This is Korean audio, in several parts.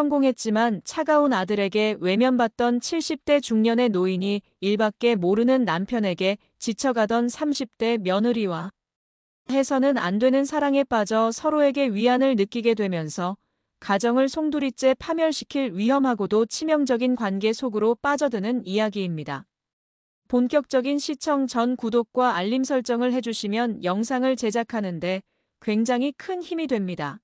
성공했지만 차가운 아들에게 외면받던 70대 중년의 노인이 일밖에 모르는 남편에게 지쳐가던 30대 며느리와 해서는 안 되는 사랑에 빠져 서로에게 위안을 느끼게 되면서 가정을 송두리째 파멸시킬 위험하고도 치명적인 관계 속으로 빠져드는 이야기입니다. 본격적인 시청 전 구독과 알림 설정을 해주시면 영상을 제작하는데 굉장히 큰 힘이 됩니다.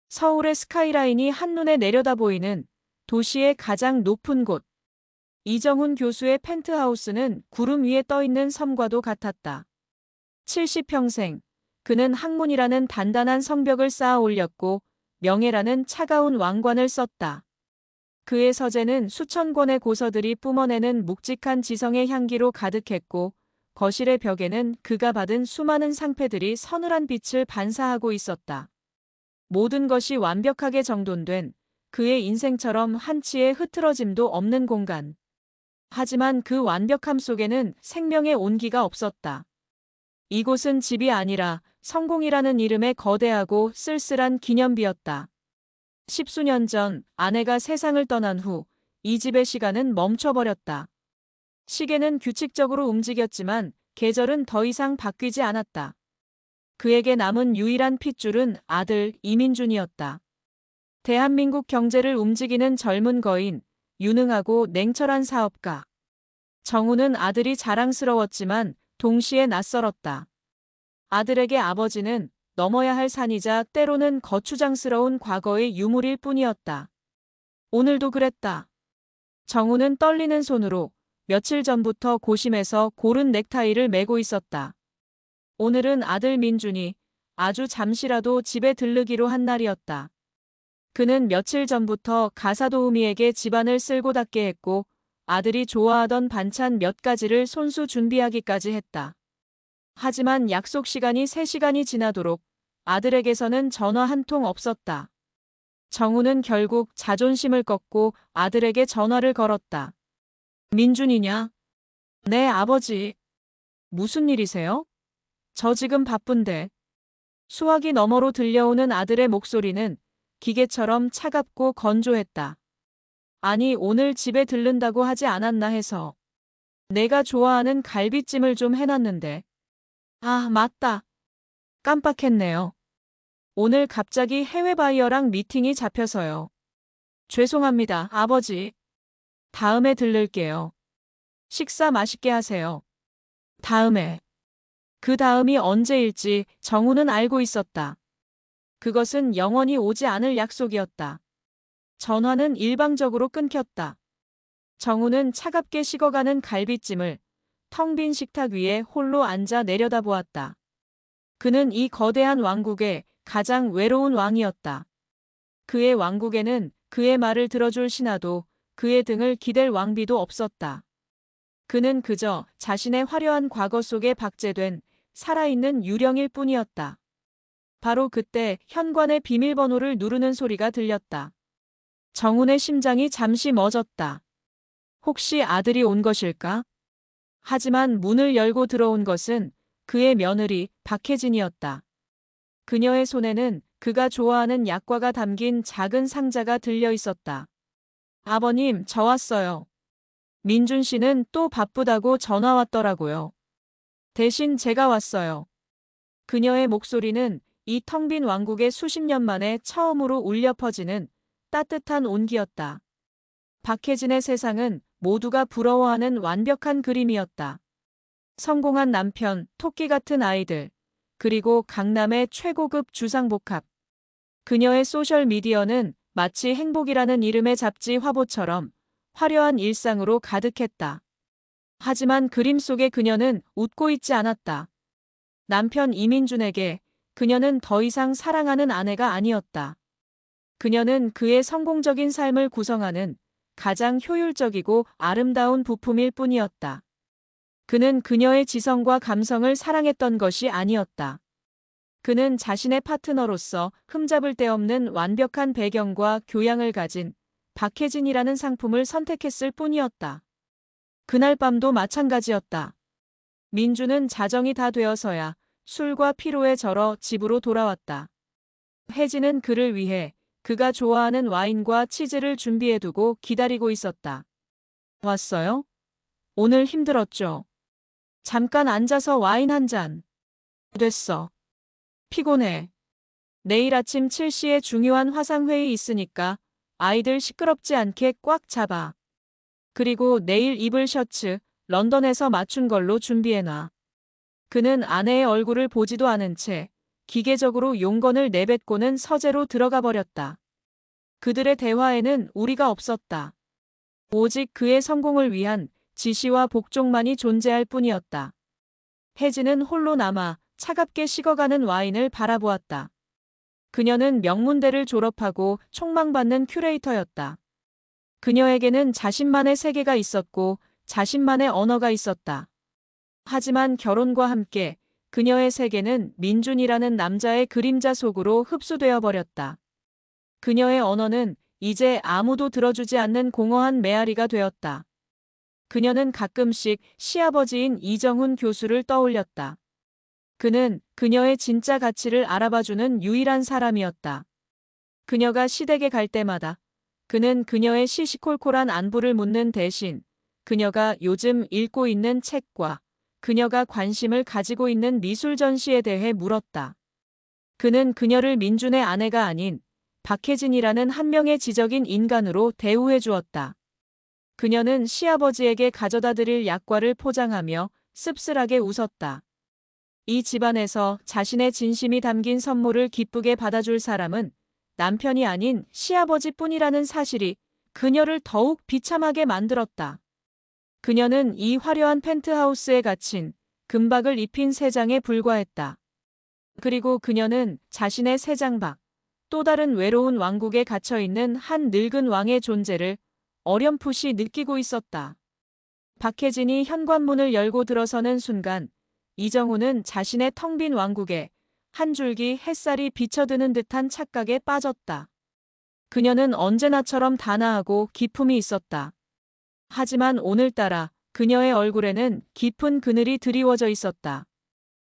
서울의 스카이라인이 한눈에 내려다 보이는 도시의 가장 높은 곳. 이정훈 교수의 펜트하우스는 구름 위에 떠있는 섬과도 같았다. 70평생 그는 학문이라는 단단한 성벽을 쌓아 올렸고 명예라는 차가운 왕관을 썼다. 그의 서재는 수천 권의 고서들이 뿜어내는 묵직한 지성의 향기로 가득했고 거실의 벽에는 그가 받은 수많은 상패들이 서늘한 빛을 반사하고 있었다. 모든 것이 완벽하게 정돈된 그의 인생처럼 한치의 흐트러짐도 없는 공간. 하지만 그 완벽함 속에는 생명의 온기가 없었다. 이곳은 집이 아니라 성공이라는 이름의 거대하고 쓸쓸한 기념비였다. 10수년 전 아내가 세상을 떠난 후 이 집의 시간은 멈춰버렸다. 시계는 규칙적으로 움직였지만 계절은 더 이상 바뀌지 않았다. 그에게 남은 유일한 핏줄은 아들 이민준이었다. 대한민국 경제를 움직이는 젊은 거인, 유능하고 냉철한 사업가. 정우는 아들이 자랑스러웠지만 동시에 낯설었다. 아들에게 아버지는 넘어야 할 산이자 때로는 거추장스러운 과거의 유물일 뿐이었다. 오늘도 그랬다. 정우는 떨리는 손으로 며칠 전부터 고심해서 고른 넥타이를 매고 있었다. 오늘은 아들 민준이 아주 잠시라도 집에 들르기로 한 날이었다. 그는 며칠 전부터 가사도우미에게 집안을 쓸고 닦게 했고 아들이 좋아하던 반찬 몇 가지를 손수 준비하기까지 했다. 하지만 약속 시간이 3시간이 지나도록 아들에게서는 전화 한 통 없었다. 정우는 결국 자존심을 꺾고 아들에게 전화를 걸었다. 민준이냐? 네, 아버지. 무슨 일이세요? 저 지금 바쁜데. 수화기 너머로 들려오는 아들의 목소리는 기계처럼 차갑고 건조했다. 아니, 오늘 집에 들른다고 하지 않았나 해서. 내가 좋아하는 갈비찜을 좀 해놨는데. 아, 맞다. 깜빡했네요. 오늘 갑자기 해외 바이어랑 미팅이 잡혀서요. 죄송합니다, 아버지. 다음에 들를게요. 식사 맛있게 하세요. 다음에. 그 다음이 언제일지 정우는 알고 있었다. 그것은 영원히 오지 않을 약속이었다. 전화는 일방적으로 끊겼다. 정우는 차갑게 식어가는 갈비찜을 텅 빈 식탁 위에 홀로 앉아 내려다보았다. 그는 이 거대한 왕국의 가장 외로운 왕이었다. 그의 왕국에는 그의 말을 들어줄 신하도 그의 등을 기댈 왕비도 없었다. 그는 그저 자신의 화려한 과거 속에 박제된 살아있는 유령일 뿐이었다. 바로 그때 현관의 비밀번호를 누르는 소리가 들렸다. 정훈의 심장이 잠시 멎었다. 혹시 아들이 온 것일까? 하지만 문을 열고 들어온 것은 그의 며느리 박혜진이었다. 그녀의 손에는 그가 좋아하는 약과가 담긴 작은 상자가 들려 있었다. 아버님, 저 왔어요. 민준 씨는 또 바쁘다고 전화 왔더라고요. 대신 제가 왔어요. 그녀의 목소리는 이 텅 빈 왕국의 수십 년 만에 처음으로 울려 퍼지는 따뜻한 온기였다. 박혜진의 세상은 모두가 부러워하는 완벽한 그림이었다. 성공한 남편, 토끼 같은 아이들, 그리고 강남의 최고급 주상복합. 그녀의 소셜미디어는 마치 행복이라는 이름의 잡지 화보처럼 화려한 일상으로 가득했다. 하지만 그림 속의 그녀는 웃고 있지 않았다. 남편 이민준에게 그녀는 더 이상 사랑하는 아내가 아니었다. 그녀는 그의 성공적인 삶을 구성하는 가장 효율적이고 아름다운 부품일 뿐이었다. 그는 그녀의 지성과 감성을 사랑했던 것이 아니었다. 그는 자신의 파트너로서 흠잡을 데 없는 완벽한 배경과 교양을 가진 박혜진이라는 상품을 선택했을 뿐이었다. 그날 밤도 마찬가지였다. 민주는 자정이 다 되어서야 술과 피로에 절어 집으로 돌아왔다. 혜진은 그를 위해 그가 좋아하는 와인과 치즈를 준비해두고 기다리고 있었다. 왔어요? 오늘 힘들었죠? 잠깐 앉아서 와인 한 잔. 됐어. 피곤해. 내일 아침 7시에 중요한 화상회의 있으니까 아이들 시끄럽지 않게 꽉 잡아. 그리고 내일 입을 셔츠, 런던에서 맞춘 걸로 준비해놔. 그는 아내의 얼굴을 보지도 않은 채 기계적으로 용건을 내뱉고는 서재로 들어가 버렸다. 그들의 대화에는 우리가 없었다. 오직 그의 성공을 위한 지시와 복종만이 존재할 뿐이었다. 혜진은 홀로 남아 차갑게 식어가는 와인을 바라보았다. 그녀는 명문대를 졸업하고 촉망받는 큐레이터였다. 그녀에게는 자신만의 세계가 있었고 자신만의 언어가 있었다. 하지만 결혼과 함께 그녀의 세계는 민준이라는 남자의 그림자 속으로 흡수되어 버렸다. 그녀의 언어는 이제 아무도 들어주지 않는 공허한 메아리가 되었다. 그녀는 가끔씩 시아버지인 이정훈 교수를 떠올렸다. 그는 그녀의 진짜 가치를 알아봐주는 유일한 사람이었다. 그녀가 시댁에 갈 때마다 그는 그녀의 시시콜콜한 안부를 묻는 대신 그녀가 요즘 읽고 있는 책과 그녀가 관심을 가지고 있는 미술 전시에 대해 물었다. 그는 그녀를 민준의 아내가 아닌 박혜진이라는 한 명의 지적인 인간으로 대우해 주었다. 그녀는 시아버지에게 가져다 드릴 약과를 포장하며 씁쓸하게 웃었다. 이 집안에서 자신의 진심이 담긴 선물을 기쁘게 받아줄 사람은 남편이 아닌 시아버지뿐이라는 사실이 그녀를 더욱 비참하게 만들었다. 그녀는 이 화려한 펜트하우스에 갇힌 금박을 입힌 세 장에 불과했다. 그리고 그녀는 자신의 세 장 밖, 또 다른 외로운 왕국에 갇혀있는 한 늙은 왕의 존재를 어렴풋이 느끼고 있었다. 박혜진이 현관문을 열고 들어서는 순간 이정훈은 자신의 텅 빈 왕국에 한 줄기 햇살이 비쳐드는 듯한 착각에 빠졌다. 그녀는 언제나처럼 단아하고 기품이 있었다. 하지만 오늘따라 그녀의 얼굴에는 깊은 그늘이 드리워져 있었다.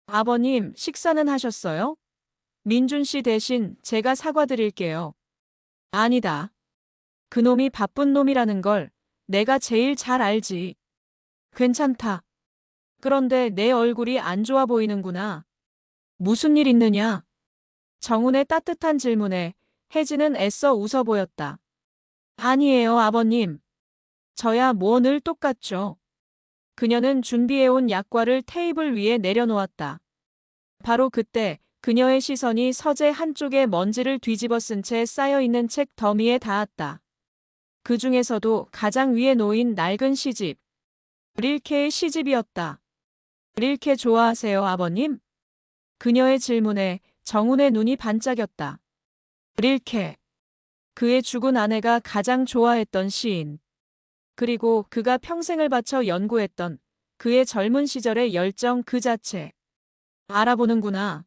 아버님, 식사는 하셨어요? 민준 씨 대신 제가 사과드릴게요. 아니다. 그놈이 바쁜 놈이라는 걸 내가 제일 잘 알지. 괜찮다. 그런데 내 얼굴이 안 좋아 보이는구나. 무슨 일 있느냐? 정훈의 따뜻한 질문에 혜진은 애써 웃어 보였다. 아니에요, 아버님. 저야 뭐 늘 똑같죠. 그녀는 준비해온 약과를 테이블 위에 내려놓았다. 바로 그때 그녀의 시선이 서재 한쪽에 먼지를 뒤집어 쓴 채 쌓여있는 책 더미에 닿았다. 그 중에서도 가장 위에 놓인 낡은 시집. 릴케의 시집이었다. 릴케 좋아하세요, 아버님? 그녀의 질문에 정훈의 눈이 반짝였다. 릴케. 그의 죽은 아내가 가장 좋아했던 시인. 그리고 그가 평생을 바쳐 연구했던 그의 젊은 시절의 열정 그 자체. 알아보는구나.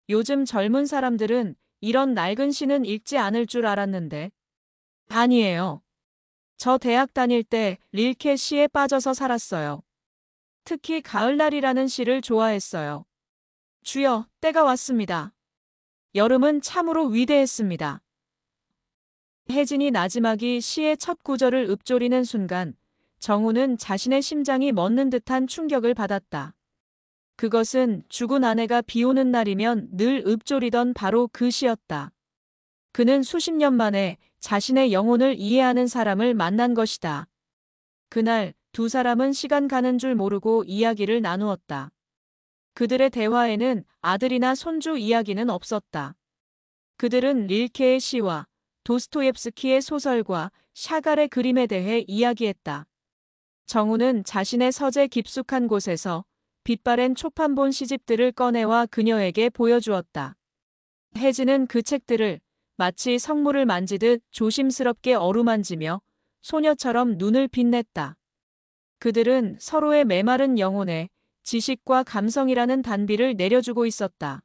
요즘 젊은 사람들은 이런 낡은 시는 읽지 않을 줄 알았는데. 아니에요. 저 대학 다닐 때 릴케 시에 빠져서 살았어요. 특히 가을날이라는 시를 좋아했어요. 주여, 때가 왔습니다. 여름은 참으로 위대했습니다. 혜진이 나지막이 시의 첫 구절을 읊조리는 순간 정훈은 자신의 심장이 멎는 듯한 충격을 받았다. 그것은 죽은 아내가 비 오는 날이면 늘 읊조리던 바로 그 시였다. 그는 수십 년 만에 자신의 영혼을 이해하는 사람을 만난 것이다. 그날 두 사람은 시간 가는 줄 모르고 이야기를 나누었다. 그들의 대화에는 아들이나 손주 이야기는 없었다. 그들은 릴케의 시와 도스토옙스키의 소설과 샤갈의 그림에 대해 이야기했다. 정훈은 자신의 서재 깊숙한 곳에서 빛바랜 초판본 시집들을 꺼내와 그녀에게 보여주었다. 혜진은 그 책들을 마치 성물을 만지듯 조심스럽게 어루만지며 소녀처럼 눈을 빛냈다. 그들은 서로의 메마른 영혼에 지식과 감성이라는 단비를 내려주고 있었다.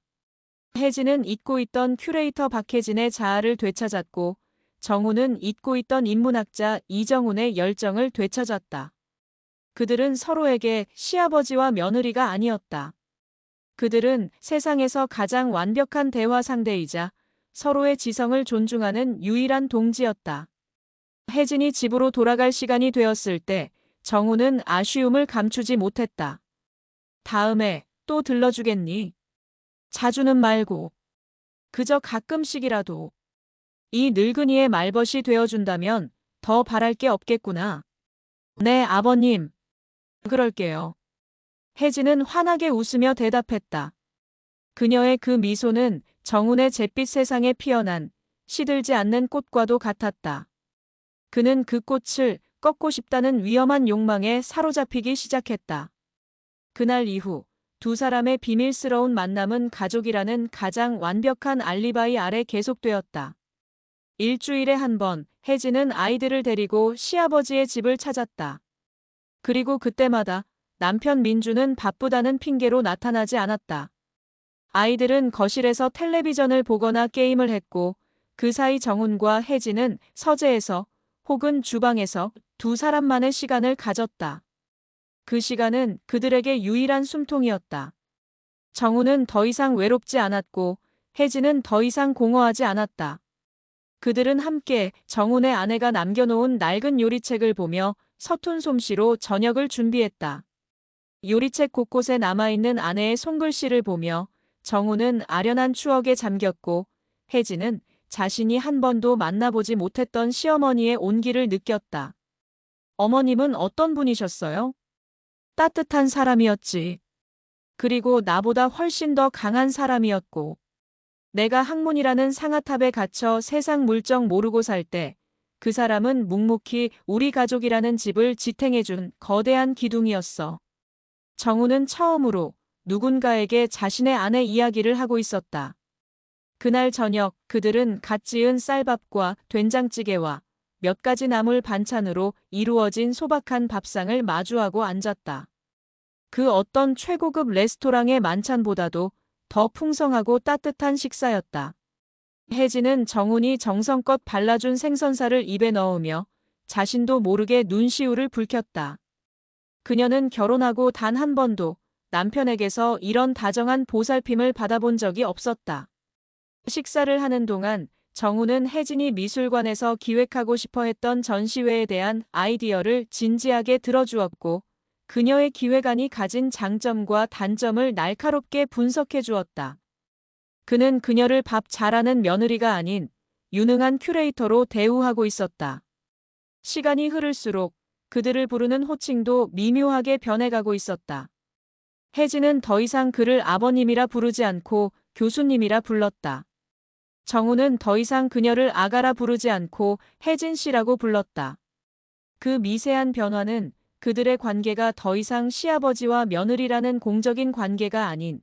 혜진은 잊고 있던 큐레이터 박혜진의 자아를 되찾았고 정훈은 잊고 있던 인문학자 이정훈의 열정을 되찾았다. 그들은 서로에게 시아버지와 며느리가 아니었다. 그들은 세상에서 가장 완벽한 대화 상대이자 서로의 지성을 존중하는 유일한 동지였다. 혜진이 집으로 돌아갈 시간이 되었을 때 정우는 아쉬움을 감추지 못했다. 다음에 또 들러주겠니? 자주는 말고 그저 가끔씩이라도. 이 늙은이의 말벗이 되어준다면 더 바랄 게 없겠구나. 네, 아버님. 그럴게요. 혜진은 환하게 웃으며 대답했다. 그녀의 그 미소는 정운의 잿빛 세상에 피어난 시들지 않는 꽃과도 같았다. 그는 그 꽃을 꺾고 싶다는 위험한 욕망에 사로잡히기 시작했다. 그날 이후 두 사람의 비밀스러운 만남은 가족이라는 가장 완벽한 알리바이 아래 계속되었다. 일주일에 한 번 혜진은 아이들을 데리고 시아버지의 집을 찾았다. 그리고 그때마다 남편 민주는 바쁘다는 핑계로 나타나지 않았다. 아이들은 거실에서 텔레비전을 보거나 게임을 했고 그 사이 정훈과 혜진은 서재에서 혹은 주방에서 두 사람만의 시간을 가졌다. 그 시간은 그들에게 유일한 숨통이었다. 정훈은 더 이상 외롭지 않았고 혜진은 더 이상 공허하지 않았다. 그들은 함께 정훈의 아내가 남겨놓은 낡은 요리책을 보며 서툰 솜씨로 저녁을 준비했다. 요리책 곳곳에 남아있는 아내의 손글씨를 보며 정훈은 아련한 추억에 잠겼고 혜진은 자신이 한 번도 만나보지 못했던 시어머니의 온기를 느꼈다. 어머님은 어떤 분이셨어요? 따뜻한 사람이었지. 그리고 나보다 훨씬 더 강한 사람이었고. 내가 학문이라는 상아탑에 갇혀 세상 물정 모르고 살 때 그 사람은 묵묵히 우리 가족이라는 집을 지탱해준 거대한 기둥이었어. 정우는 처음으로 누군가에게 자신의 아내 이야기를 하고 있었다. 그날 저녁 그들은 갓 지은 쌀밥과 된장찌개와 몇 가지 나물 반찬으로 이루어진 소박한 밥상을 마주하고 앉았다. 그 어떤 최고급 레스토랑의 만찬보다도 더 풍성하고 따뜻한 식사였다. 혜진은 정훈이 정성껏 발라준 생선살을 입에 넣으며 자신도 모르게 눈시울을 붉혔다. 그녀는 결혼하고 단 한 번도 남편에게서 이런 다정한 보살핌을 받아본 적이 없었다. 식사를 하는 동안 정훈은 혜진이 미술관에서 기획하고 싶어 했던 전시회에 대한 아이디어를 진지하게 들어주었고 그녀의 기획안이 가진 장점과 단점을 날카롭게 분석해 주었다. 그는 그녀를 밥 잘하는 며느리가 아닌 유능한 큐레이터로 대우하고 있었다. 시간이 흐를수록 그들을 부르는 호칭도 미묘하게 변해가고 있었다. 혜진은 더 이상 그를 아버님이라 부르지 않고 교수님이라 불렀다. 정우는 더 이상 그녀를 아가라 부르지 않고 혜진 씨라고 불렀다. 그 미세한 변화는 그들의 관계가 더 이상 시아버지와 며느리라는 공적인 관계가 아닌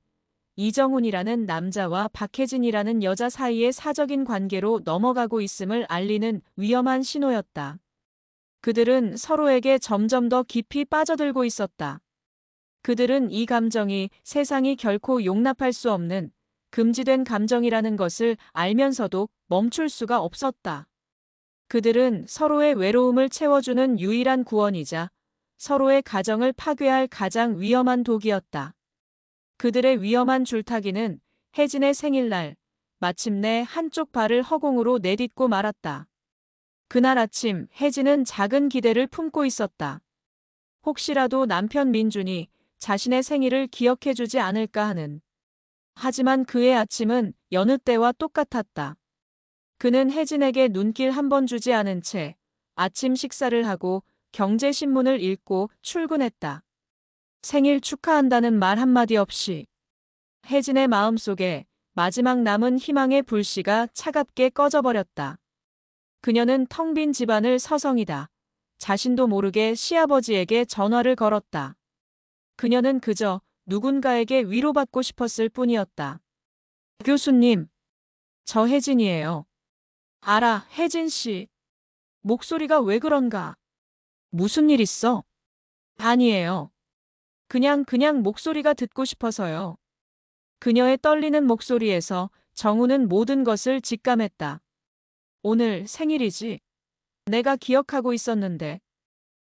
이정훈이라는 남자와 박혜진이라는 여자 사이의 사적인 관계로 넘어가고 있음을 알리는 위험한 신호였다. 그들은 서로에게 점점 더 깊이 빠져들고 있었다. 그들은 이 감정이 세상이 결코 용납할 수 없는 금지된 감정이라는 것을 알면서도 멈출 수가 없었다. 그들은 서로의 외로움을 채워주는 유일한 구원이자 서로의 가정을 파괴할 가장 위험한 독이었다. 그들의 위험한 줄타기는 혜진의 생일날 마침내 한쪽 발을 허공으로 내딛고 말았다. 그날 아침 혜진은 작은 기대를 품고 있었다. 혹시라도 남편 민준이 자신의 생일을 기억해주지 않을까 하는. 하지만 그의 아침은 여느 때와 똑같았다. 그는 혜진에게 눈길 한 번 주지 않은 채 아침 식사를 하고 경제신문을 읽고 출근했다. 생일 축하한다는 말 한마디 없이 혜진의 마음속에 마지막 남은 희망의 불씨가 차갑게 꺼져버렸다. 그녀는 텅 빈 집안을 서성이다. 자신도 모르게 시아버지에게 전화를 걸었다. 그녀는 그저 누군가에게 위로받고 싶었을 뿐이었다. 교수님, 저 혜진이에요. 알아, 혜진 씨. 목소리가 왜 그런가? 무슨 일 있어? 아니에요. 그냥 목소리가 듣고 싶어서요. 그녀의 떨리는 목소리에서 정우는 모든 것을 직감했다. 오늘 생일이지. 내가 기억하고 있었는데.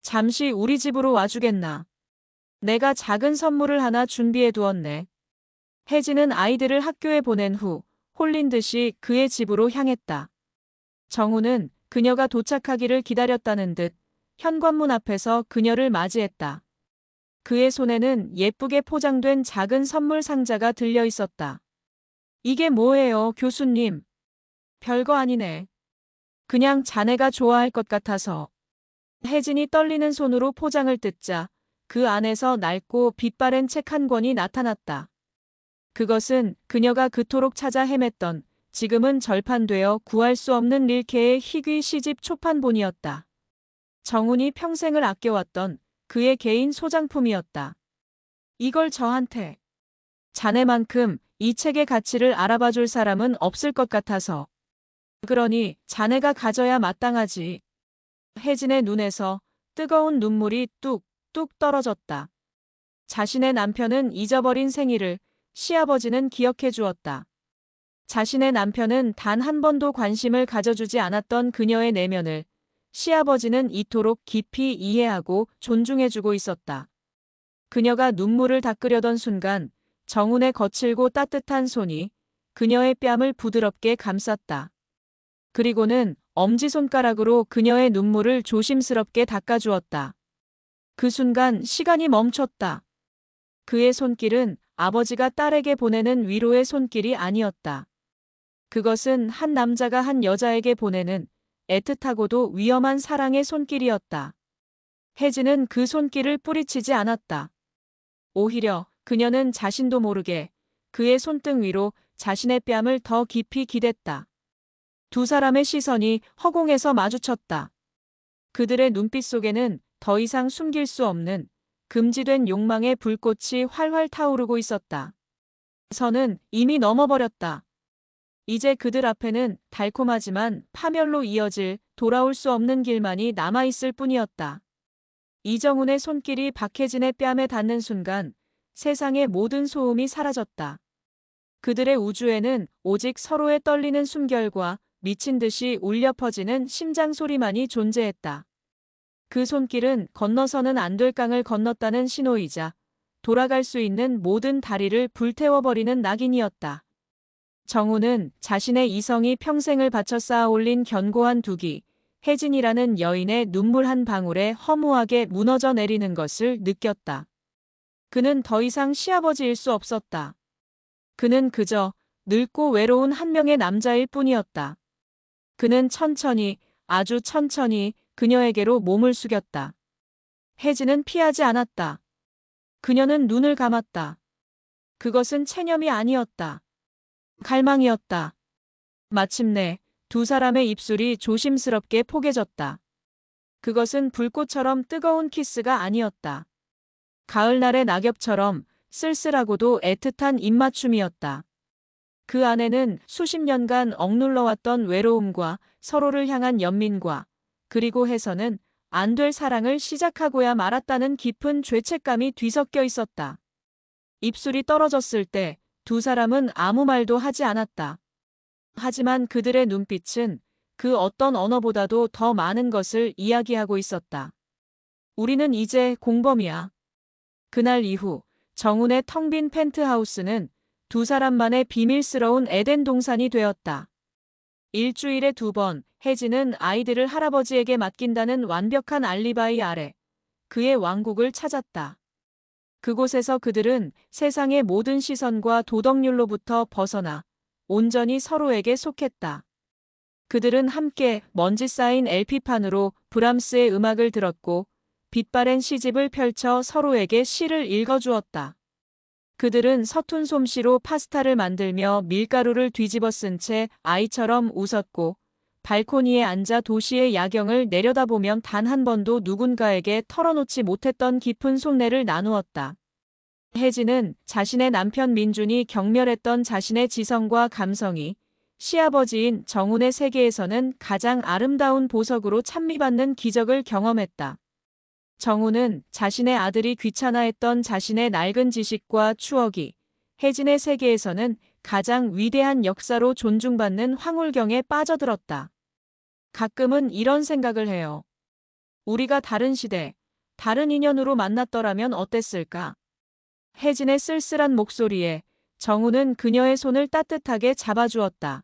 잠시 우리 집으로 와주겠나. 내가 작은 선물을 하나 준비해 두었네. 혜진은 아이들을 학교에 보낸 후 홀린 듯이 그의 집으로 향했다. 정우는 그녀가 도착하기를 기다렸다는 듯 현관문 앞에서 그녀를 맞이했다. 그의 손에는 예쁘게 포장된 작은 선물 상자가 들려 있었다. 이게 뭐예요, 교수님? 별거 아니네. 그냥 자네가 좋아할 것 같아서. 혜진이 떨리는 손으로 포장을 뜯자 그 안에서 낡고 빛바랜 책 한 권이 나타났다. 그것은 그녀가 그토록 찾아 헤맸던 지금은 절판되어 구할 수 없는 릴케의 희귀 시집 초판본이었다. 정훈이 평생을 아껴왔던 그의 개인 소장품이었다. 이걸 저한테. 자네만큼 이 책의 가치를 알아봐줄 사람은 없을 것 같아서. 그러니 자네가 가져야 마땅하지. 혜진의 눈에서 뜨거운 눈물이 뚝뚝 떨어졌다. 자신의 남편은 잊어버린 생일을 시아버지는 기억해 주었다. 자신의 남편은 단 한 번도 관심을 가져주지 않았던 그녀의 내면을 시아버지는 이토록 깊이 이해하고 존중해주고 있었다. 그녀가 눈물을 닦으려던 순간 정훈의 거칠고 따뜻한 손이 그녀의 뺨을 부드럽게 감쌌다. 그리고는 엄지손가락으로 그녀의 눈물을 조심스럽게 닦아주었다. 그 순간 시간이 멈췄다. 그의 손길은 아버지가 딸에게 보내는 위로의 손길이 아니었다. 그것은 한 남자가 한 여자에게 보내는 애틋하고도 위험한 사랑의 손길이었다. 혜진은 그 손길을 뿌리치지 않았다. 오히려 그녀는 자신도 모르게 그의 손등 위로 자신의 뺨을 더 깊이 기댔다. 두 사람의 시선이 허공에서 마주쳤다. 그들의 눈빛 속에는 더 이상 숨길 수 없는 금지된 욕망의 불꽃이 활활 타오르고 있었다. 선은 이미 넘어버렸다. 이제 그들 앞에는 달콤하지만 파멸로 이어질 돌아올 수 없는 길만이 남아있을 뿐이었다. 이정훈의 손길이 박혜진의 뺨에 닿는 순간 세상의 모든 소음이 사라졌다. 그들의 우주에는 오직 서로의 떨리는 숨결과 미친 듯이 울려 퍼지는 심장 소리만이 존재했다. 그 손길은 건너서는 안 될 강을 건넜다는 신호이자 돌아갈 수 있는 모든 다리를 불태워버리는 낙인이었다. 정우는 자신의 이성이 평생을 바쳐 쌓아 올린 견고한 두기, 혜진이라는 여인의 눈물 한 방울에 허무하게 무너져 내리는 것을 느꼈다. 그는 더 이상 시아버지일 수 없었다. 그는 그저 늙고 외로운 한 명의 남자일 뿐이었다. 그는 천천히, 아주 천천히 그녀에게로 몸을 숙였다. 혜진은 피하지 않았다. 그녀는 눈을 감았다. 그것은 체념이 아니었다. 갈망이었다. 마침내 두 사람의 입술이 조심스럽게 포개졌다. 그것은 불꽃처럼 뜨거운 키스가 아니었다. 가을날의 낙엽처럼 쓸쓸하고도 애틋한 입맞춤이었다. 그 안에는 수십 년간 억눌러왔던 외로움과 서로를 향한 연민과 그리고 해서는 안 될 사랑을 시작하고야 말았다는 깊은 죄책감이 뒤섞여 있었다. 입술이 떨어졌을 때 두 사람은 아무 말도 하지 않았다. 하지만 그들의 눈빛은 그 어떤 언어보다도 더 많은 것을 이야기하고 있었다. 우리는 이제 공범이야. 그날 이후 정훈의 텅 빈 펜트하우스는 두 사람만의 비밀스러운 에덴 동산이 되었다. 일주일에 2번 혜진은 아이들을 할아버지에게 맡긴다는 완벽한 알리바이 아래 그의 왕국을 찾았다. 그곳에서 그들은 세상의 모든 시선과 도덕률로부터 벗어나 온전히 서로에게 속했다. 그들은 함께 먼지 쌓인 LP판으로 브람스의 음악을 들었고 빛바랜 시집을 펼쳐 서로에게 시를 읽어주었다. 그들은 서툰 솜씨로 파스타를 만들며 밀가루를 뒤집어 쓴 채 아이처럼 웃었고 발코니에 앉아 도시의 야경을 내려다보면 단 한 번도 누군가에게 털어놓지 못했던 깊은 속내를 나누었다. 혜진은 자신의 남편 민준이 경멸했던 자신의 지성과 감성이 시아버지인 정훈의 세계에서는 가장 아름다운 보석으로 찬미받는 기적을 경험했다. 정훈은 자신의 아들이 귀찮아했던 자신의 낡은 지식과 추억이 혜진의 세계에서는 가장 위대한 역사로 존중받는 황홀경에 빠져들었다. 가끔은 이런 생각을 해요. 우리가 다른 시대, 다른 인연으로 만났더라면 어땠을까? 혜진의 쓸쓸한 목소리에 정우는 그녀의 손을 따뜻하게 잡아주었다.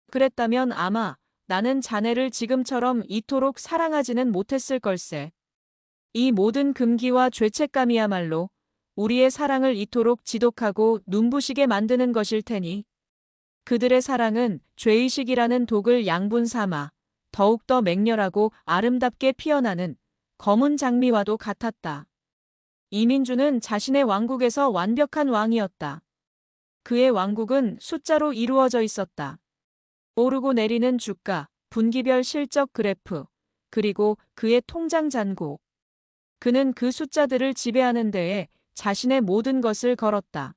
그랬다면 아마 나는 자네를 지금처럼 이토록 사랑하지는 못했을 걸세. 이 모든 금기와 죄책감이야말로 우리의 사랑을 이토록 지독하고 눈부시게 만드는 것일 테니. 그들의 사랑은 죄의식이라는 독을 양분 삼아 더욱더 맹렬하고 아름답게 피어나는 검은 장미와도 같았다. 이민주는 자신의 왕국에서 완벽한 왕이었다. 그의 왕국은 숫자로 이루어져 있었다. 오르고 내리는 주가, 분기별 실적 그래프, 그리고 그의 통장 잔고. 그는 그 숫자들을 지배하는 데에 자신의 모든 것을 걸었다.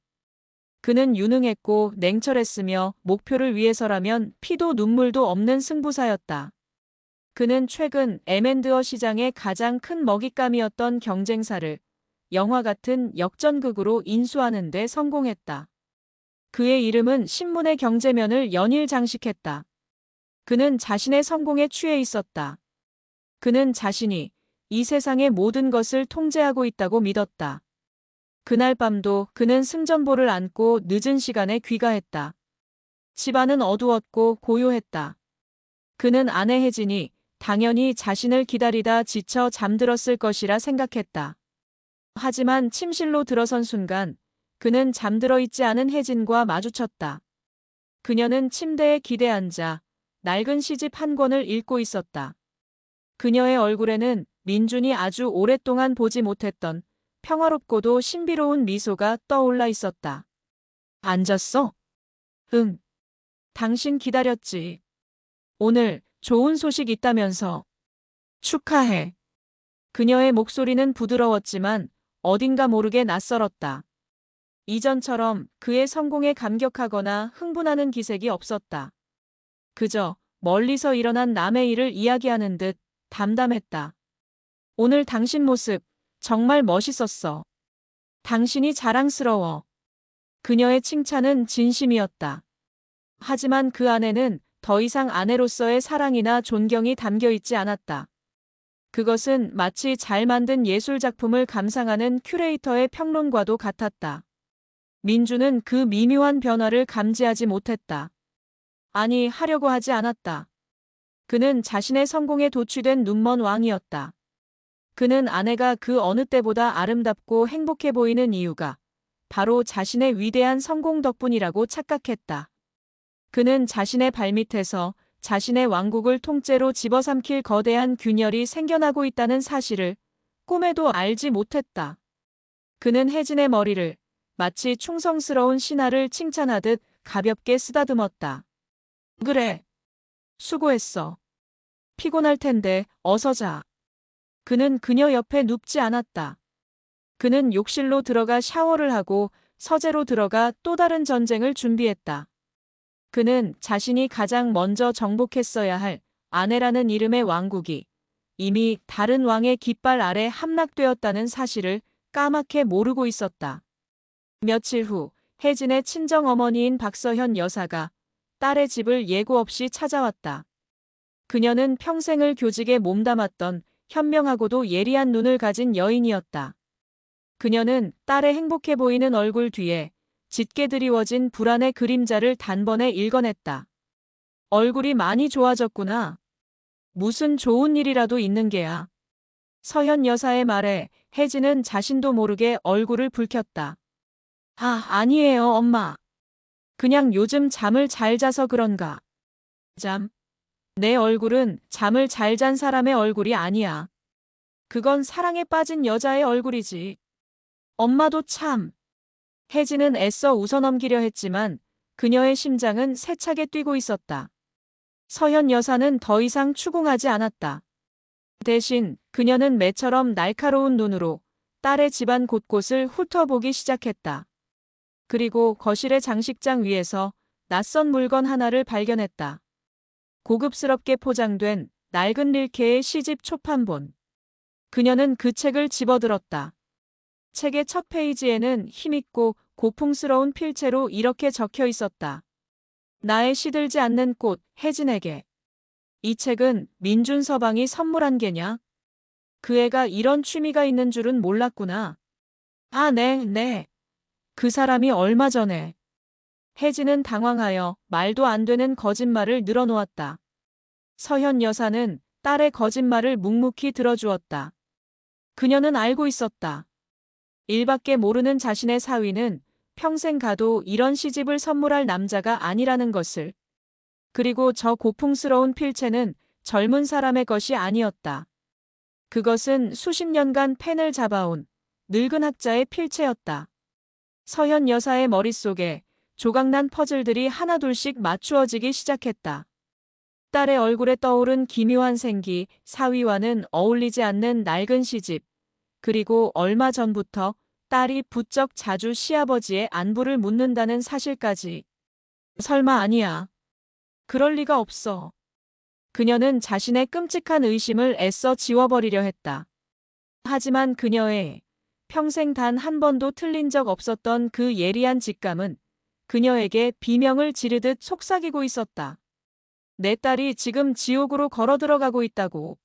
그는 유능했고 냉철했으며 목표를 위해서라면 피도 눈물도 없는 승부사였다. 그는 최근 M&어 시장의 가장 큰 먹잇감이었던 경쟁사를 영화 같은 역전극으로 인수하는 데 성공했다. 그의 이름은 신문의 경제면을 연일 장식했다. 그는 자신의 성공에 취해 있었다. 그는 자신이 이 세상의 모든 것을 통제하고 있다고 믿었다. 그날 밤도 그는 승전보를 안고 늦은 시간에 귀가했다. 집안은 어두웠고 고요했다. 그는 아내 혜진이 당연히 자신을 기다리다 지쳐 잠들었을 것이라 생각했다. 하지만 침실로 들어선 순간 그는 잠들어 있지 않은 혜진과 마주쳤다. 그녀는 침대에 기대 앉아 낡은 시집 한 권을 읽고 있었다. 그녀의 얼굴에는 민준이 아주 오랫동안 보지 못했던 평화롭고도 신비로운 미소가 떠올라 있었다. 앉았어? 응. 당신 기다렸지. 오늘 좋은 소식 있다면서. 축하해. 그녀의 목소리는 부드러웠지만 어딘가 모르게 낯설었다. 이전처럼 그의 성공에 감격하거나 흥분하는 기색이 없었다. 그저 멀리서 일어난 남의 일을 이야기하는 듯 담담했다. 오늘 당신 모습 정말 멋있었어. 당신이 자랑스러워. 그녀의 칭찬은 진심이었다. 하지만 그 안에는 더 이상 아내로서의 사랑이나 존경이 담겨 있지 않았다. 그것은 마치 잘 만든 예술작품을 감상하는 큐레이터의 평론과도 같았다. 민주는 그 미묘한 변화를 감지하지 못했다. 아니, 하려고 하지 않았다. 그는 자신의 성공에 도취된 눈먼 왕이었다. 그는 아내가 그 어느 때보다 아름답고 행복해 보이는 이유가 바로 자신의 위대한 성공 덕분이라고 착각했다. 그는 자신의 발밑에서 자신의 왕국을 통째로 집어삼킬 거대한 균열이 생겨나고 있다는 사실을 꿈에도 알지 못했다. 그는 혜진의 머리를 마치 충성스러운 신하를 칭찬하듯 가볍게 쓰다듬었다. 그래. 수고했어. 피곤할 텐데 어서 자. 그는 그녀 옆에 눕지 않았다. 그는 욕실로 들어가 샤워를 하고 서재로 들어가 또 다른 전쟁을 준비했다. 그는 자신이 가장 먼저 정복했어야 할 아내라는 이름의 왕국이 이미 다른 왕의 깃발 아래 함락되었다는 사실을 까맣게 모르고 있었다. 며칠 후 혜진의 친정어머니인 박서현 여사가 딸의 집을 예고 없이 찾아왔다. 그녀는 평생을 교직에 몸담았던 현명하고도 예리한 눈을 가진 여인이었다. 그녀는 딸의 행복해 보이는 얼굴 뒤에 짙게 드리워진 불안의 그림자를 단번에 읽어냈다. 얼굴이 많이 좋아졌구나. 무슨 좋은 일이라도 있는 게야. 서현 여사의 말에 혜진은 자신도 모르게 얼굴을 붉혔다. 아니에요, 엄마. 그냥 요즘 잠을 잘 자서 그런가. 잠? 내 얼굴은 잠을 잘 잔 사람의 얼굴이 아니야. 그건 사랑에 빠진 여자의 얼굴이지. 엄마도 참. 혜진은 애써 웃어넘기려 했지만 그녀의 심장은 세차게 뛰고 있었다. 서현 여사는 더 이상 추궁하지 않았다. 대신 그녀는 매처럼 날카로운 눈으로 딸의 집안 곳곳을 훑어보기 시작했다. 그리고 거실의 장식장 위에서 낯선 물건 하나를 발견했다. 고급스럽게 포장된 낡은 릴케의 시집 초판본. 그녀는 그 책을 집어들었다. 책의 첫 페이지에는 힘있고 고풍스러운 필체로 이렇게 적혀 있었다. 나의 시들지 않는 꽃, 혜진에게. 이 책은 민준 서방이 선물한 게냐? 그 애가 이런 취미가 있는 줄은 몰랐구나. 네. 그 사람이 얼마 전에 혜진은 당황하여 말도 안 되는 거짓말을 늘어놓았다. 서현 여사는 딸의 거짓말을 묵묵히 들어주었다. 그녀는 알고 있었다. 일밖에 모르는 자신의 사위는 평생 가도 이런 시집을 선물할 남자가 아니라는 것을. 그리고 저 고풍스러운 필체는 젊은 사람의 것이 아니었다. 그것은 수십 년간 펜을 잡아온 늙은 학자의 필체였다. 서현 여사의 머릿속에 조각난 퍼즐들이 하나둘씩 맞추어지기 시작했다. 딸의 얼굴에 떠오른 기묘한 생기, 사위와는 어울리지 않는 낡은 시집, 그리고 얼마 전부터 딸이 부쩍 자주 시아버지의 안부를 묻는다는 사실까지. 설마 아니야. 그럴 리가 없어. 그녀는 자신의 끔찍한 의심을 애써 지워버리려 했다. 하지만 그녀의 평생 단 한 번도 틀린 적 없었던 그 예리한 직감은 그녀에게 비명을 지르듯 속삭이고 있었다. 내 딸이 지금 지옥으로 걸어들어가고 있다고.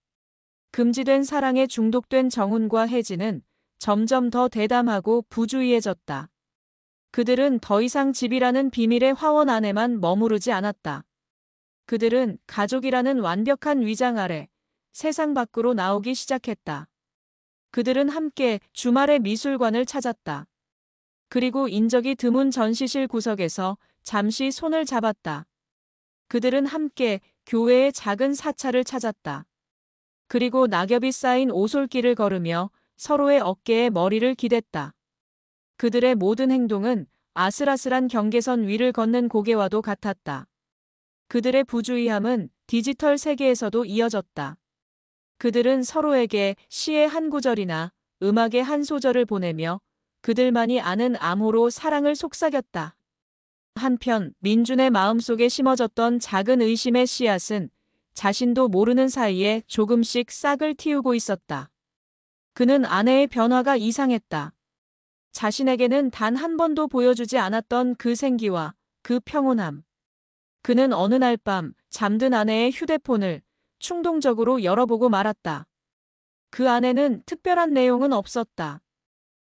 금지된 사랑에 중독된 정훈과 혜진은 점점 더 대담하고 부주의해졌다. 그들은 더 이상 집이라는 비밀의 화원 안에만 머무르지 않았다. 그들은 가족이라는 완벽한 위장 아래 세상 밖으로 나오기 시작했다. 그들은 함께 주말에 미술관을 찾았다. 그리고 인적이 드문 전시실 구석에서 잠시 손을 잡았다. 그들은 함께 교회의 작은 사찰을 찾았다. 그리고 낙엽이 쌓인 오솔길을 걸으며 서로의 어깨에 머리를 기댔다. 그들의 모든 행동은 아슬아슬한 경계선 위를 걷는 고개와도 같았다. 그들의 부주의함은 디지털 세계에서도 이어졌다. 그들은 서로에게 시의 한 구절이나 음악의 한 소절을 보내며 그들만이 아는 암호로 사랑을 속삭였다. 한편 민준의 마음속에 심어졌던 작은 의심의 씨앗은 자신도 모르는 사이에 조금씩 싹을 틔우고 있었다. 그는 아내의 변화가 이상했다. 자신에게는 단 한 번도 보여주지 않았던 그 생기와 그 평온함. 그는 어느 날 밤 잠든 아내의 휴대폰을 충동적으로 열어보고 말았다. 그 안에는 특별한 내용은 없었다.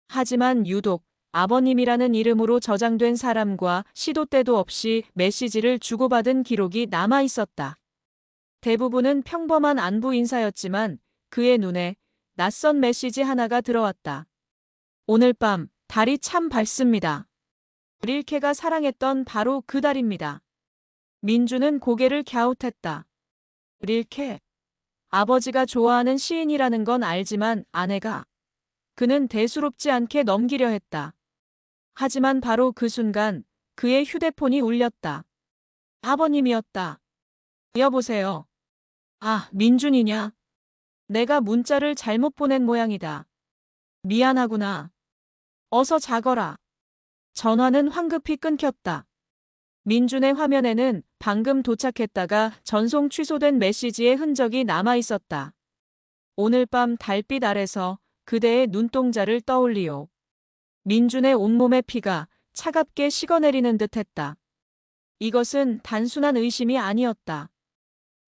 하지만 유독 아버님이라는 이름으로 저장된 사람과 시도 때도 없이 메시지를 주고받은 기록이 남아 있었다. 대부분은 평범한 안부 인사였지만 그의 눈에 낯선 메시지 하나가 들어왔다. 오늘 밤 달이 참 밝습니다. 릴케가 사랑했던 바로 그 달입니다. 민주는 고개를 갸웃했다. 릴케? 아버지가 좋아하는 시인이라는 건 알지만 아내가. 그는 대수롭지 않게 넘기려 했다. 하지만 바로 그 순간 그의 휴대폰이 울렸다. 아버님이었다. 여보세요. 아, 민준이냐? 내가 문자를 잘못 보낸 모양이다. 미안하구나. 어서 자거라. 전화는 황급히 끊겼다. 민준의 화면에는 방금 도착했다가 전송 취소된 메시지의 흔적이 남아 있었다. 오늘 밤 달빛 아래서 그대의 눈동자를 떠올리오. 민준의 온몸의 피가 차갑게 식어내리는 듯했다. 이것은 단순한 의심이 아니었다.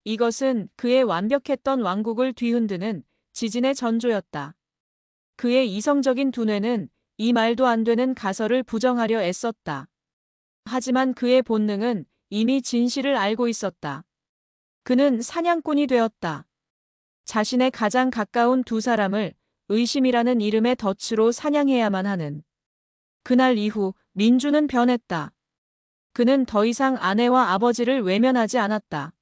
이것은 그의 완벽했던 왕국을 뒤흔드는 지진의 전조였다. 그의 이성적인 두뇌는 이 말도 안 되는 가설을 부정하려 애썼다. 하지만 그의 본능은 이미 진실을 알고 있었다. 그는 사냥꾼이 되었다. 자신의 가장 가까운 두 사람을 의심이라는 이름의 덫으로 사냥해야만 하는. 그날 이후 민주는 변했다. 그는 더 이상 아내와 아버지를 외면하지 않았다.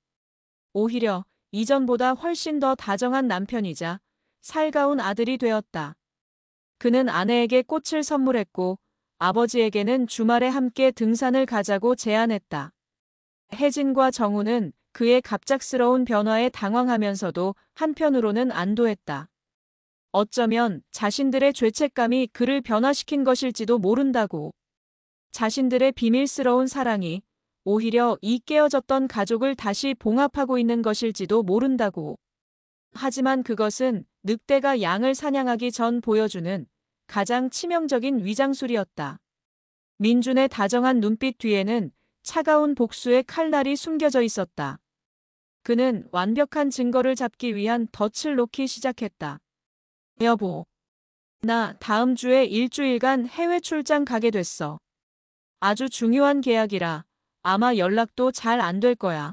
오히려 이전보다 훨씬 더 다정한 남편이자 살가운 아들이 되었다. 그는 아내에게 꽃을 선물했고 아버지에게는 주말에 함께 등산을 가자고 제안했다. 혜진과 정우는 그의 갑작스러운 변화에 당황하면서도 한편으로는 안도했다. 어쩌면 자신들의 죄책감이 그를 변화시킨 것일지도 모른다고. 자신들의 비밀스러운 사랑이 오히려 이 깨어졌던 가족을 다시 봉합하고 있는 것일지도 모른다고. 하지만 그것은 늑대가 양을 사냥하기 전 보여주는 가장 치명적인 위장술이었다. 민준의 다정한 눈빛 뒤에는 차가운 복수의 칼날이 숨겨져 있었다. 그는 완벽한 증거를 잡기 위한 덫을 놓기 시작했다. 여보, 나 다음 주에 일주일간 해외 출장 가게 됐어. 아주 중요한 계약이라 아마 연락도 잘 안 될 거야.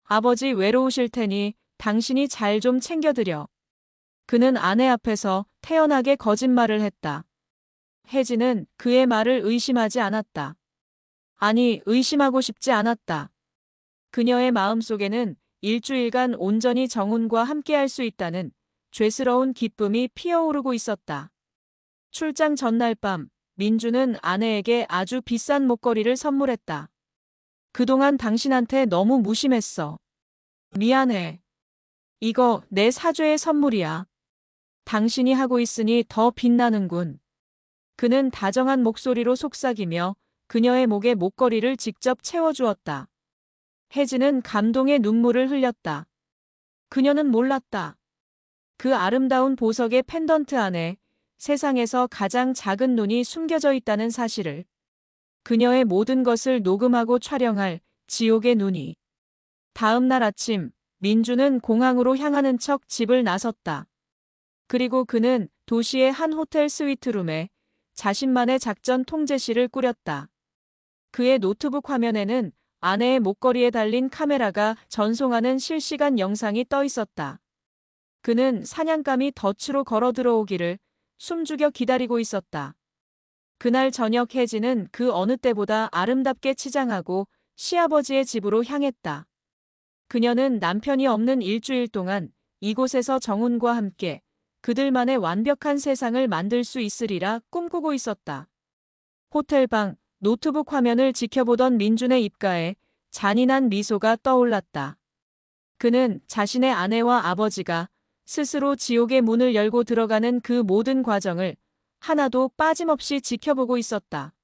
아버지 외로우실 테니 당신이 잘 좀 챙겨드려. 그는 아내 앞에서 태연하게 거짓말을 했다. 혜진은 그의 말을 의심하지 않았다. 아니, 의심하고 싶지 않았다. 그녀의 마음속에는 일주일간 온전히 정훈과 함께할 수 있다는 죄스러운 기쁨이 피어오르고 있었다. 출장 전날 밤, 민주는 아내에게 아주 비싼 목걸이를 선물했다. 그동안 당신한테 너무 무심했어. 미안해. 이거 내 사죄의 선물이야. 당신이 하고 있으니 더 빛나는군. 그는 다정한 목소리로 속삭이며 그녀의 목에 목걸이를 직접 채워주었다. 혜진은 감동의 눈물을 흘렸다. 그녀는 몰랐다. 그 아름다운 보석의 펜던트 안에 세상에서 가장 작은 눈이 숨겨져 있다는 사실을. 그녀의 모든 것을 녹음하고 촬영할 지옥의 눈이. 다음 날 아침, 민주는 공항으로 향하는 척 집을 나섰다. 그리고 그는 도시의 한 호텔 스위트룸에 자신만의 작전 통제실을 꾸렸다. 그의 노트북 화면에는 아내의 목걸이에 달린 카메라가 전송하는 실시간 영상이 떠 있었다. 그는 사냥감이 덫으로 걸어 들어오기를 숨죽여 기다리고 있었다. 그날 저녁 혜진은 그 어느 때보다 아름답게 치장하고 시아버지의 집으로 향했다. 그녀는 남편이 없는 일주일 동안 이곳에서 정훈과 함께 그들만의 완벽한 세상을 만들 수 있으리라 꿈꾸고 있었다. 호텔방, 노트북 화면을 지켜보던 민준의 입가에 잔인한 미소가 떠올랐다. 그는 자신의 아내와 아버지가 스스로 지옥의 문을 열고 들어가는 그 모든 과정을 하나도 빠짐없이 지켜보고 있었다.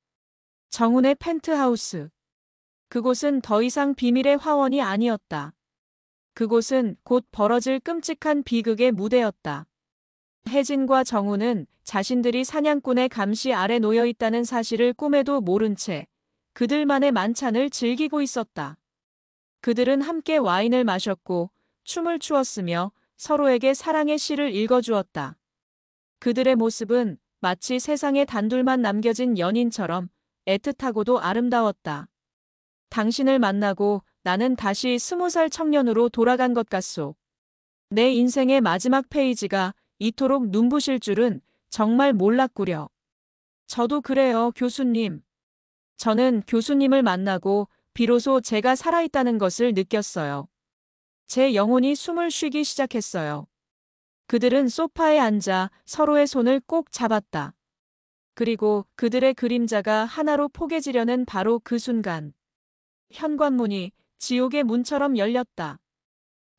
정훈의 펜트하우스. 그곳은 더 이상 비밀의 화원이 아니었다. 그곳은 곧 벌어질 끔찍한 비극의 무대였다. 혜진과 정훈은 자신들이 사냥꾼의 감시 아래 놓여 있다는 사실을 꿈에도 모른 채 그들만의 만찬을 즐기고 있었다. 그들은 함께 와인을 마셨고 춤을 추었으며 서로에게 사랑의 시를 읽어주었다. 그들의 모습은 마치 세상에 단둘만 남겨진 연인처럼 애틋하고도 아름다웠다. 당신을 만나고 나는 다시 20살 청년으로 돌아간 것 같소. 내 인생의 마지막 페이지가 이토록 눈부실 줄은 정말 몰랐구려. 저도 그래요, 교수님. 저는 교수님을 만나고 비로소 제가 살아있다는 것을 느꼈어요. 제 영혼이 숨을 쉬기 시작했어요. 그들은 소파에 앉아 서로의 손을 꼭 잡았다. 그리고 그들의 그림자가 하나로 포개지려는 바로 그 순간. 현관문이 지옥의 문처럼 열렸다.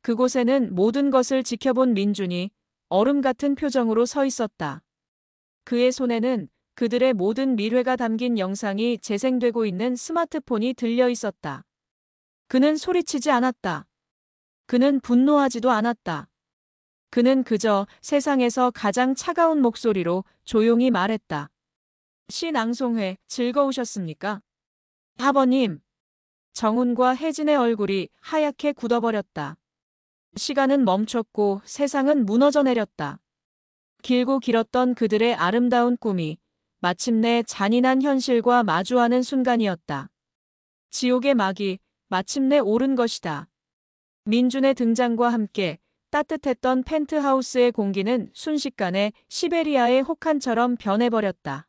그곳에는 모든 것을 지켜본 민준이 얼음 같은 표정으로 서 있었다. 그의 손에는 그들의 모든 밀회가 담긴 영상이 재생되고 있는 스마트폰이 들려 있었다. 그는 소리치지 않았다. 그는 분노하지도 않았다. 그는 그저 세상에서 가장 차가운 목소리로 조용히 말했다. 시 낭송회 즐거우셨습니까? 아버님. 정훈과 혜진의 얼굴이 하얗게 굳어버렸다. 시간은 멈췄고 세상은 무너져 내렸다. 길고 길었던 그들의 아름다운 꿈이 마침내 잔인한 현실과 마주하는 순간이었다. 지옥의 막이 마침내 오른 것이다. 민준의 등장과 함께 따뜻했던 펜트하우스의 공기는 순식간에 시베리아의 혹한처럼 변해버렸다.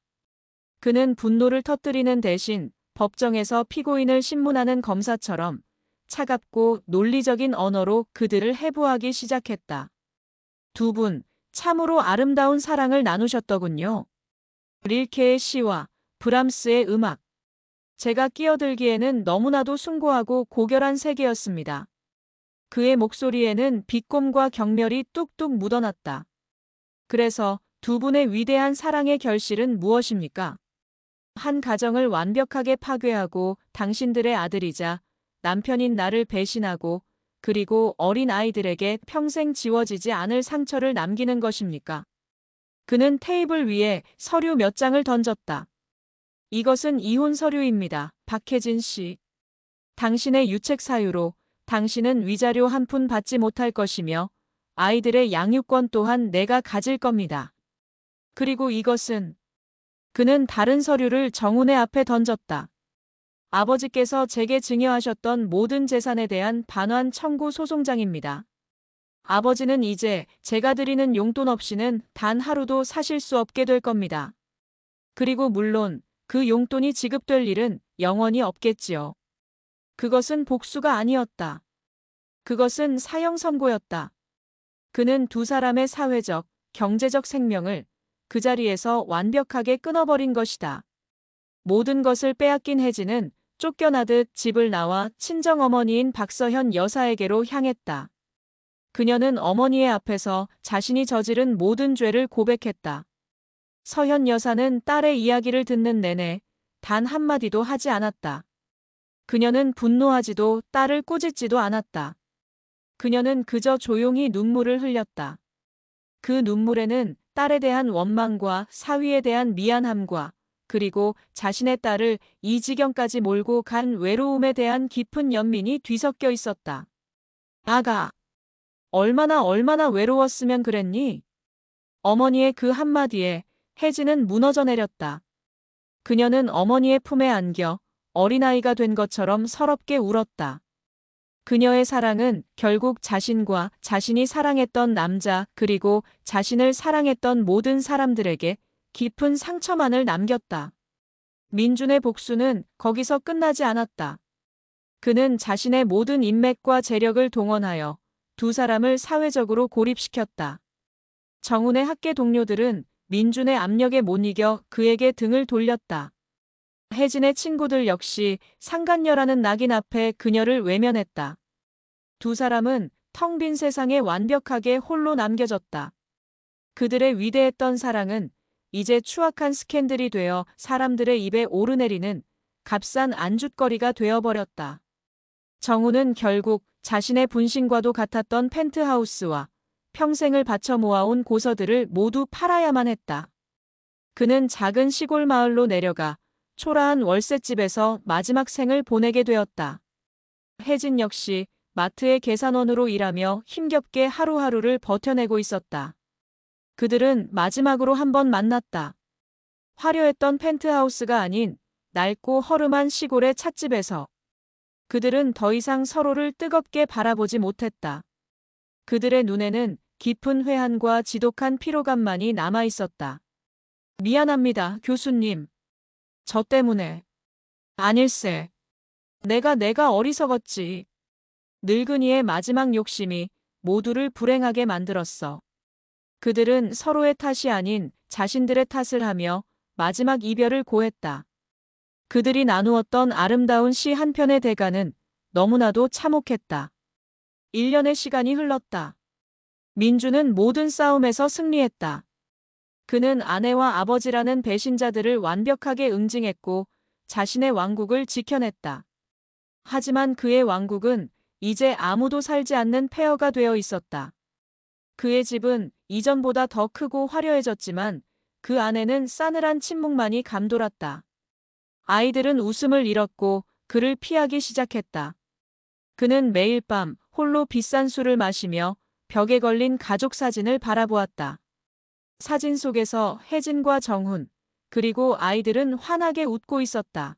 그는 분노를 터뜨리는 대신 법정에서 피고인을 신문하는 검사처럼 차갑고 논리적인 언어로 그들을 해부하기 시작했다. 두 분, 참으로 아름다운 사랑을 나누셨더군요. 릴케의 시와 브람스의 음악. 제가 끼어들기에는 너무나도 숭고하고 고결한 세계였습니다. 그의 목소리에는 비꼼과 경멸이 뚝뚝 묻어났다. 그래서 두 분의 위대한 사랑의 결실은 무엇입니까? 한 가정을 완벽하게 파괴하고 당신들의 아들이자 남편인 나를 배신하고 그리고 어린 아이들에게 평생 지워지지 않을 상처를 남기는 것입니까? 그는 테이블 위에 서류 몇 장을 던졌다. 이것은 이혼 서류입니다. 박혜진 씨. 당신의 유책 사유로 당신은 위자료 한 푼 받지 못할 것이며 아이들의 양육권 또한 내가 가질 겁니다. 그리고 이것은. 그는 다른 서류를 정훈의 앞에 던졌다. 아버지께서 제게 증여하셨던 모든 재산에 대한 반환 청구 소송장입니다. 아버지는 이제 제가 드리는 용돈 없이는 단 하루도 사실 수 없게 될 겁니다. 그리고 물론 그 용돈이 지급될 일은 영원히 없겠지요. 그것은 복수가 아니었다. 그것은 사형 선고였다. 그는 두 사람의 사회적, 경제적 생명을 그 자리에서 완벽하게 끊어버린 것이다. 모든 것을 빼앗긴 혜진은 쫓겨나듯 집을 나와 친정어머니인 박서현 여사에게로 향했다. 그녀는 어머니의 앞에서 자신이 저지른 모든 죄를 고백했다. 서현 여사는 딸의 이야기를 듣는 내내 단 한마디도 하지 않았다. 그녀는 분노하지도 딸을 꾸짖지도 않았다. 그녀는 그저 조용히 눈물을 흘렸다. 그 눈물에는 딸에 대한 원망과 사위에 대한 미안함과 그리고 자신의 딸을 이 지경까지 몰고 간 외로움에 대한 깊은 연민이 뒤섞여 있었다. 아가, 얼마나 외로웠으면 그랬니? 어머니의 그 한마디에 혜진은 무너져 내렸다. 그녀는 어머니의 품에 안겨 어린아이가 된 것처럼 서럽게 울었다. 그녀의 사랑은 결국 자신과 자신이 사랑했던 남자 그리고 자신을 사랑했던 모든 사람들에게 깊은 상처만을 남겼다. 민준의 복수는 거기서 끝나지 않았다. 그는 자신의 모든 인맥과 재력을 동원하여 두 사람을 사회적으로 고립시켰다. 정훈의 학계 동료들은 민준의 압력에 못 이겨 그에게 등을 돌렸다. 혜진의 친구들 역시 상간녀라는 낙인 앞에 그녀를 외면했다. 두 사람은 텅 빈 세상에 완벽하게 홀로 남겨졌다. 그들의 위대했던 사랑은 이제 추악한 스캔들이 되어 사람들의 입에 오르내리는 값싼 안주거리가 되어버렸다. 정우는 결국 자신의 분신과도 같았던 펜트하우스와 평생을 바쳐 모아온 고서들을 모두 팔아야만 했다. 그는 작은 시골 마을로 내려가 초라한 월세집에서 마지막 생을 보내게 되었다. 혜진 역시 마트의 계산원으로 일하며 힘겹게 하루하루를 버텨내고 있었다. 그들은 마지막으로 한 번 만났다. 화려했던 펜트하우스가 아닌 낡고 허름한 시골의 찻집에서. 그들은 더 이상 서로를 뜨겁게 바라보지 못했다. 그들의 눈에는 깊은 회한과 지독한 피로감만이 남아 있었다. 미안합니다, 교수님. 저 때문에. 아닐세. 내가 어리석었지. 늙은이의 마지막 욕심이 모두를 불행하게 만들었어. 그들은 서로의 탓이 아닌 자신들의 탓을 하며 마지막 이별을 고했다. 그들이 나누었던 아름다운 시 한 편의 대가는 너무나도 참혹했다. 1년의 시간이 흘렀다. 민주는 모든 싸움에서 승리했다. 그는 아내와 아버지라는 배신자들을 완벽하게 응징했고 자신의 왕국을 지켜냈다. 하지만 그의 왕국은 이제 아무도 살지 않는 폐허가 되어 있었다. 그의 집은 이전보다 더 크고 화려해졌지만 그 안에는 싸늘한 침묵만이 감돌았다. 아이들은 웃음을 잃었고 그를 피하기 시작했다. 그는 매일 밤 홀로 비싼 술을 마시며 벽에 걸린 가족 사진을 바라보았다. 사진 속에서 혜진과 정훈, 그리고 아이들은 환하게 웃고 있었다.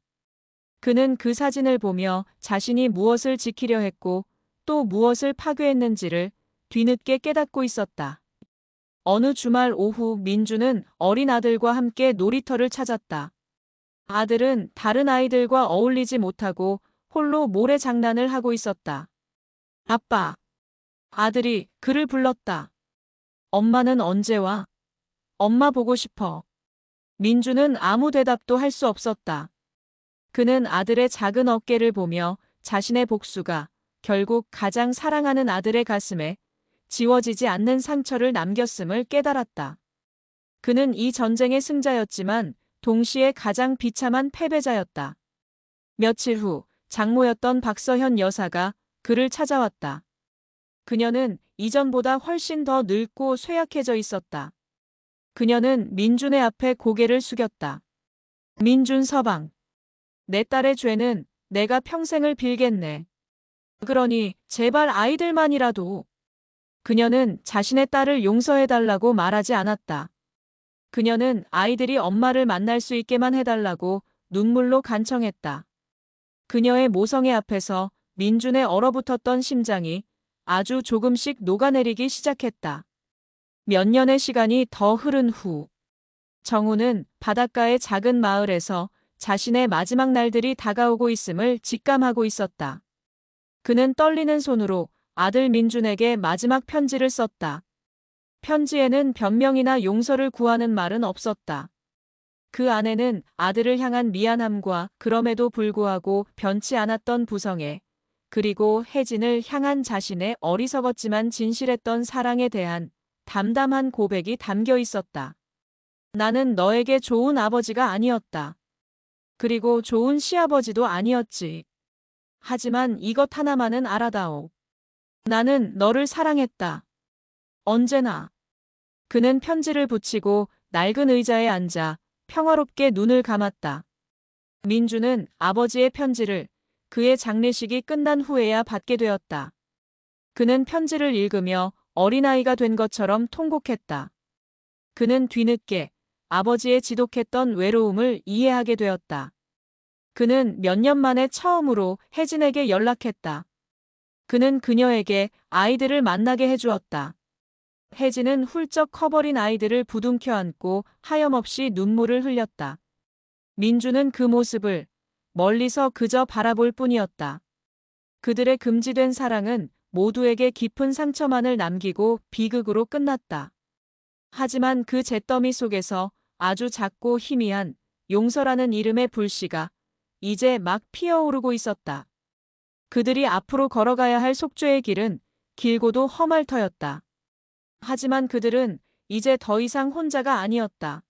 그는 그 사진을 보며 자신이 무엇을 지키려 했고 또 무엇을 파괴했는지를 뒤늦게 깨닫고 있었다. 어느 주말 오후 민주는 어린 아들과 함께 놀이터를 찾았다. 아들은 다른 아이들과 어울리지 못하고 홀로 모래 장난을 하고 있었다. 아빠. 아들이 그를 불렀다. 엄마는 언제 와? 엄마 보고 싶어. 민주는 아무 대답도 할 수 없었다. 그는 아들의 작은 어깨를 보며 자신의 복수가 결국 가장 사랑하는 아들의 가슴에 지워지지 않는 상처를 남겼음을 깨달았다. 그는 이 전쟁의 승자였지만 동시에 가장 비참한 패배자였다. 며칠 후 장모였던 박서현 여사가 그를 찾아왔다. 그녀는 이전보다 훨씬 더 늙고 쇠약해져 있었다. 그녀는 민준의 앞에 고개를 숙였다. 민준 서방. 내 딸의 죄는 내가 평생을 빌겠네. 그러니 제발 아이들만이라도. 그녀는 자신의 딸을 용서해달라고 말하지 않았다. 그녀는 아이들이 엄마를 만날 수 있게만 해달라고 눈물로 간청했다. 그녀의 모성애 앞에서 민준의 얼어붙었던 심장이 아주 조금씩 녹아내리기 시작했다. 몇 년의 시간이 더 흐른 후 정우는 바닷가의 작은 마을에서 자신의 마지막 날들이 다가오고 있음을 직감하고 있었다. 그는 떨리는 손으로 아들 민준에게 마지막 편지를 썼다. 편지에는 변명이나 용서를 구하는 말은 없었다. 그 안에는 아들을 향한 미안함과 그럼에도 불구하고 변치 않았던 부성애, 그리고 혜진을 향한 자신의 어리석었지만 진실했던 사랑에 대한 담담한 고백이 담겨 있었다. 나는 너에게 좋은 아버지가 아니었다. 그리고 좋은 시아버지도 아니었지. 하지만 이것 하나만은 알아다오. 나는 너를 사랑했다. 언제나. 그는 편지를 붙이고 낡은 의자에 앉아 평화롭게 눈을 감았다. 민주는 아버지의 편지를 그의 장례식이 끝난 후에야 받게 되었다. 그는 편지를 읽으며 어린아이가 된 것처럼 통곡했다. 그는 뒤늦게 아버지의 지독했던 외로움을 이해하게 되었다. 그는 몇 년 만에 처음으로 혜진에게 연락했다. 그는 그녀에게 아이들을 만나게 해주었다. 혜진은 훌쩍 커버린 아이들을 부둥켜 안고 하염없이 눈물을 흘렸다. 민주는 그 모습을 멀리서 그저 바라볼 뿐이었다. 그들의 금지된 사랑은 모두에게 깊은 상처만을 남기고 비극으로 끝났다. 하지만 그 잿더미 속에서 아주 작고 희미한 용서라는 이름의 불씨가 이제 막 피어오르고 있었다. 그들이 앞으로 걸어가야 할 속죄의 길은 길고도 험할 터였다. 하지만 그들은 이제 더 이상 혼자가 아니었다.